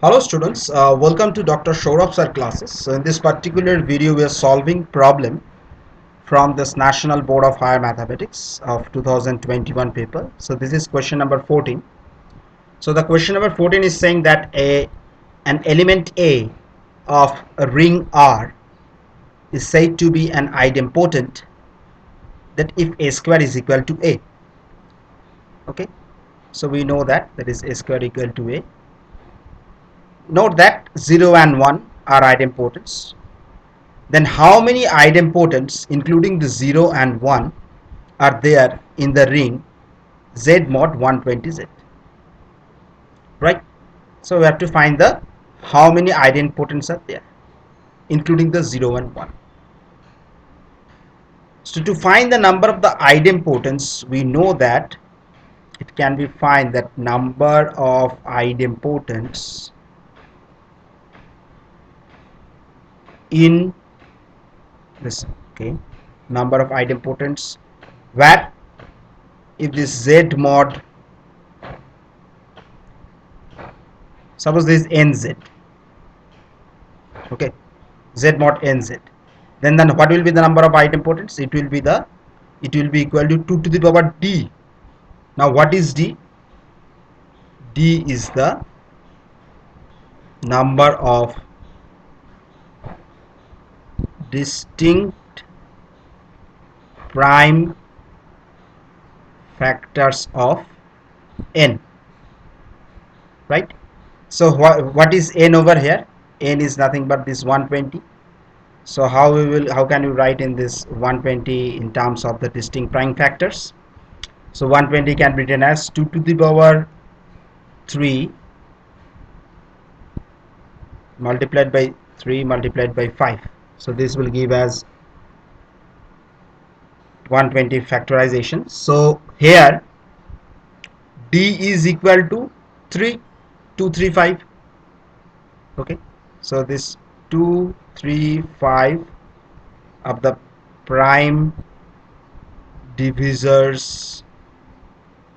Hello students, welcome to Dr. Shaurav's classes. So in this particular video we are solving problem from this National Board of Higher Mathematics of 2021 paper. So this is question number 14. So the question number 14 is saying that an element A of a ring R is said to be an idempotent that if A square is equal to A. Okay, so we know that is A square equal to A. Note that 0 and 1 are idempotents. Then how many idempotents including the 0 and 1 are there in the ring Z mod 120Z? Right? So we have to find the how many idempotents are there including the 0 and 1. So to find the number of the idempotents, we know that it can be find that number of idempotents in this number of idempotents where if this Z mod, suppose this is NZ, okay, Z mod NZ, then what will be the number of idempotents? It will be equal to 2 to the power D. Now what is D? D is the number of distinct prime factors of n, right? So what is n over here? N is nothing but this 120. So how can we write in this 120 in terms of the distinct prime factors? So 120 can be written as 2 to the power 3 multiplied by 3 multiplied by 5. So this will give as 120 factorization. So here D is equal to 235. Okay, so this 235 of the prime divisors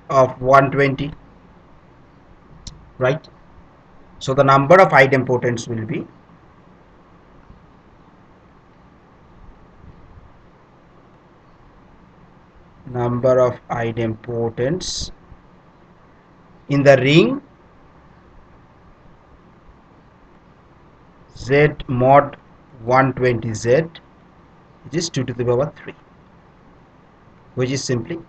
of 120, right? So the number of idempotents will be number of idempotents in the ring Z mod 120Z, which is 2 to the power 3, which is simply 8.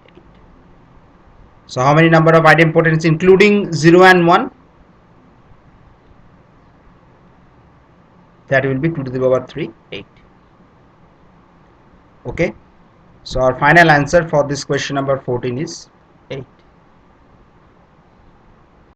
So how many number of idempotents including 0 and 1? That will be 2 to the power 3, 8. Okay, so our final answer for this question number 14 is 8.